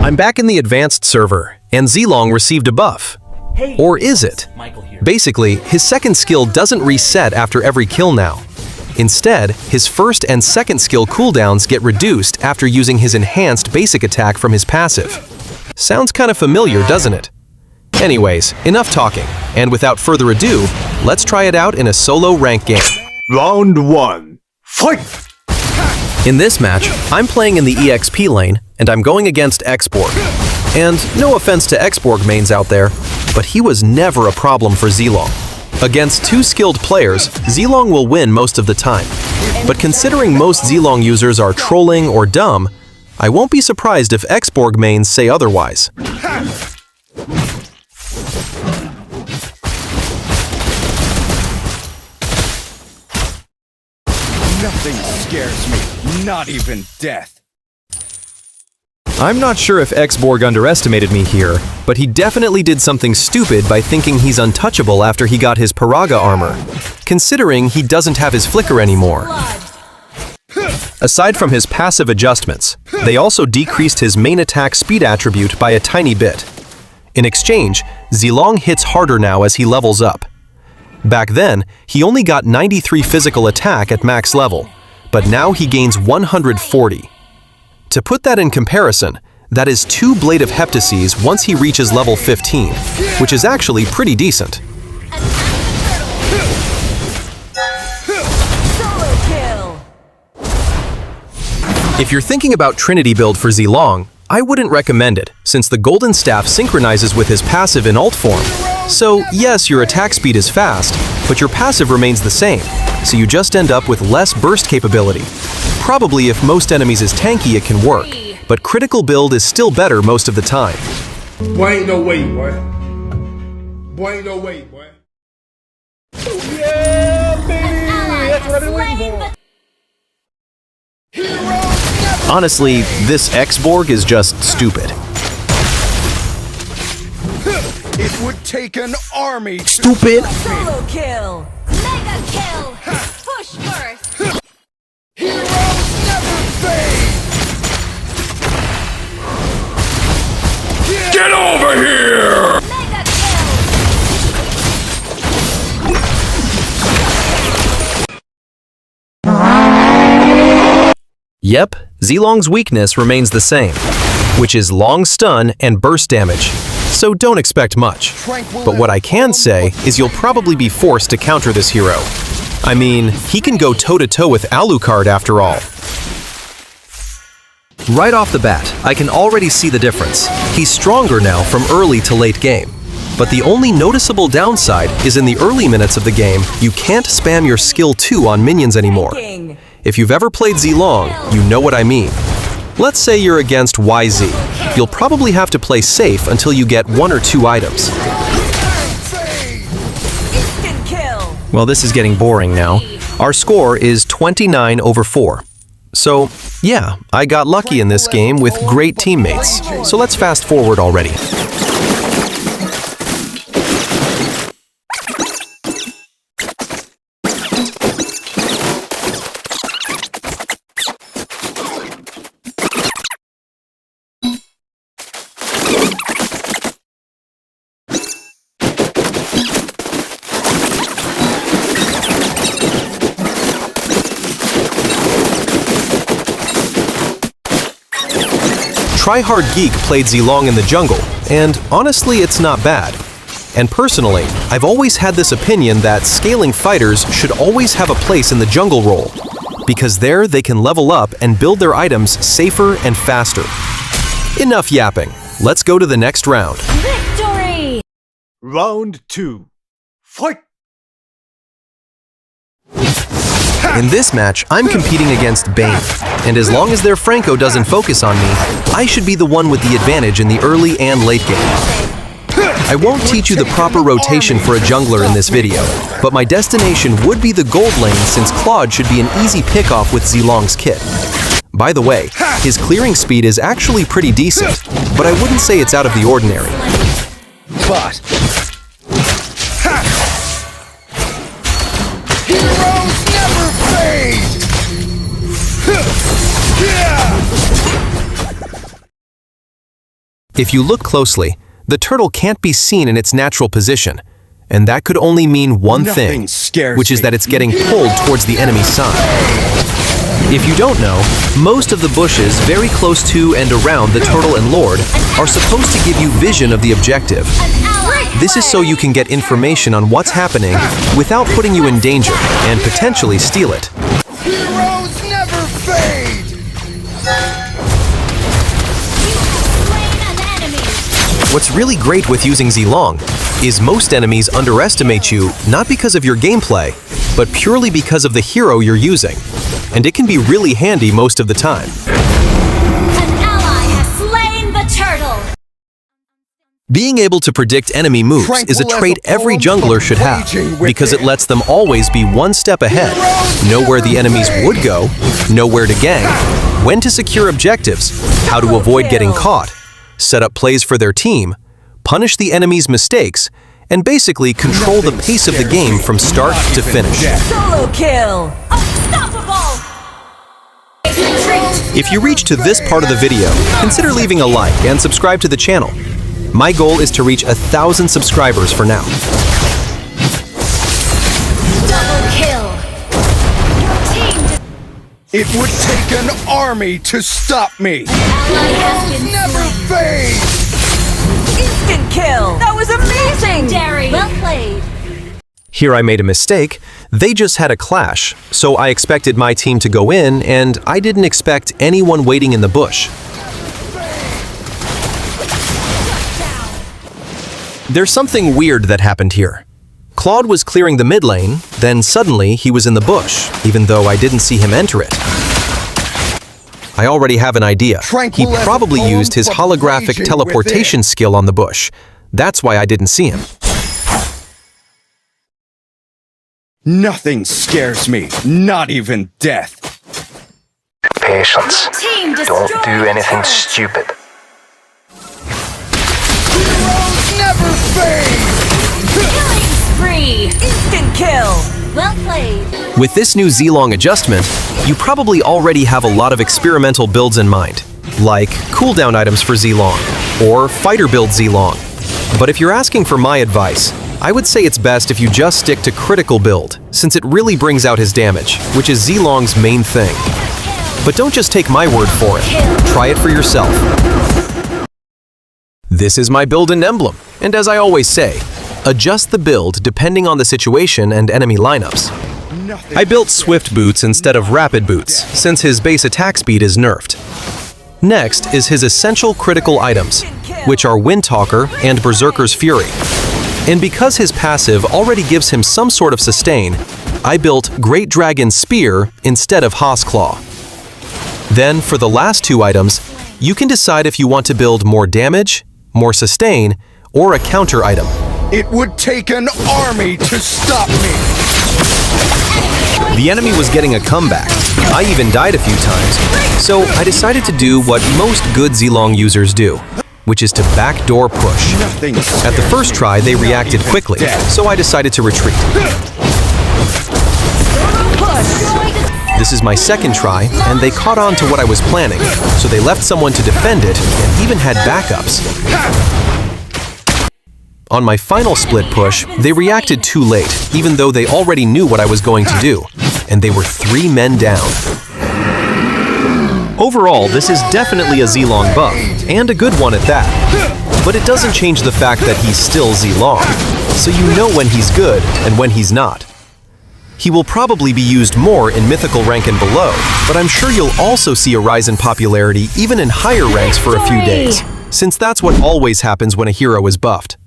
I'm back in the advanced server, and Zilong received a buff. Or is it? Basically, his second skill doesn't reset after every kill now. Instead, his first and second skill cooldowns get reduced after using his enhanced basic attack from his passive. Sounds kind of familiar, doesn't it? Anyways, enough talking, and without further ado, let's try it out in a solo rank game. Round 1. Fight! In this match, I'm playing in the EXP lane, and I'm going against Xborg. And no offense to Xborg mains out there, but he was never a problem for Zilong. Against two skilled players, Zilong will win most of the time. But considering most Zilong users are trolling or dumb, I won't be surprised if Xborg mains say otherwise. Nothing scares me, not even death. I'm not sure if Xborg underestimated me here, but he definitely did something stupid by thinking he's untouchable after he got his Paraga armor, considering he doesn't have his flicker anymore. Aside from his passive adjustments, they also decreased his main attack speed attribute by a tiny bit. In exchange, Zilong hits harder now as he levels up. Back then, he only got 93 physical attack at max level, but now he gains 140. To put that in comparison, that is 2 Blade of Heptases once he reaches level 15, which is actually pretty decent. If you're thinking about Trinity build for Zilong, I wouldn't recommend it, since the Golden Staff synchronizes with his passive in ult form. So yes, your attack speed is fast, but your passive remains the same, so you just end up with less burst capability. Probably if most enemies is tanky it can work, but critical build is still better most of the time. Boy, ain't no way, boy. Boy, ain't no way, boy. Yeah, baby! That's what I've been waiting for. Honestly, this Xborg is just stupid. It would take an army. Stupid! Solo kill! Mega kill! Push first! Heroes never fade. Get over here! Mega kill! Yep, Zilong's weakness remains the same, which is long stun and burst damage, so don't expect much. But what I can say is you'll probably be forced to counter this hero. I mean, he can go toe-to-toe with Alucard after all. Right off the bat, I can already see the difference. He's stronger now from early to late game. But the only noticeable downside is in the early minutes of the game, you can't spam your skill 2 on minions anymore. If you've ever played Zilong, you know what I mean. Let's say you're against YZ. You'll probably have to play safe until you get 1 or 2 items. Well, this is getting boring now. Our score is 29/4. So, yeah, I got lucky in this game with great teammates. So let's fast forward already. Tryhard Geek played Zilong in the jungle, and honestly it's not bad. And personally, I've always had this opinion that scaling fighters should always have a place in the jungle role, because there they can level up and build their items safer and faster. Enough yapping, let's go to the next round. Victory! Round 2. Fight! In this match, I'm competing against Bane, and as long as their Franco doesn't focus on me, I should be the one with the advantage in the early and late game. I won't teach you the proper rotation for a jungler in this video, but my destination would be the gold lane since Claude should be an easy pickoff with Zilong's kit. By the way, his clearing speed is actually pretty decent, but I wouldn't say it's out of the ordinary. But If you look closely, the turtle can't be seen in its natural position, and that could only mean one thing, which is that it's getting pulled towards the enemy side. If you don't know, most of the bushes very close to and around the turtle and Lord are supposed to give you vision of the objective. This is so you can get information on what's happening without putting you in danger and potentially steal it. Heroes never fade! What's really great with using Zilong is most enemies underestimate you not because of your gameplay, but purely because of the hero you're using. And it can be really handy most of the time. An ally has slain the turtle. Being able to predict enemy moves is a trait every jungler should have, because it lets them always be one step ahead, know where the enemies would go, know where to gang, when to secure objectives, how to avoid getting caught, set up plays for their team, punish the enemy's mistakes, and basically control the pace of the game from start to finish. Solo kill. Unstoppable. If you reach to this part of the video, consider leaving a like and subscribe to the channel. My goal is to reach 1,000 subscribers for now. Double kill. Your team It would take an army to stop me! ally has been Never fade! instant kill. That was amazing. Legendary. Well played. Here I made a mistake. They just had a clash, so I expected my team to go in, and I didn't expect anyone waiting in the bush. There's something weird that happened here. Claude was clearing the mid lane, then suddenly he was in the bush, even though I didn't see him enter it. I already have an idea. He probably used his holographic teleportation skill on the bush. That's why I didn't see him. Nothing scares me, not even death. Patience. Team Don't destroyed. do anything stupid. Heroes never fade! Killing spree. Instant kill. Well played. With this new Zilong adjustment, you probably already have a lot of experimental builds in mind, like cooldown items for Zilong, or fighter build Zilong. But if you're asking for my advice, I would say it's best if you just stick to critical build, since it really brings out his damage, which is Zilong's main thing. But don't just take my word for it, try it for yourself. This is my build and emblem, and as I always say, adjust the build depending on the situation and enemy lineups. I built Swift Boots instead of Rapid Boots, since his base attack speed is nerfed. Next is his essential critical items, which are Windtalker and Berserker's Fury. And because his passive already gives him some sort of sustain, I built Great Dragon's Spear instead of Haas Claw. Then, for the last two items, you can decide if you want to build more damage, more sustain, or a counter item. It would take an army to stop me! The enemy was getting a comeback. I even died a few times, so I decided to do what most good Zilong users do, which is to backdoor push. At the first try, they reacted quickly, so I decided to retreat. This is my second try, and they caught on to what I was planning, so they left someone to defend it and even had backups. On my final split push, they reacted too late, even though they already knew what I was going to do, and they were 3 men down. Overall, this is definitely a Zilong buff, and a good one at that. But it doesn't change the fact that he's still Zilong, so you know when he's good and when he's not. He will probably be used more in mythical rank and below, but I'm sure you'll also see a rise in popularity even in higher ranks for a few days, since that's what always happens when a hero is buffed.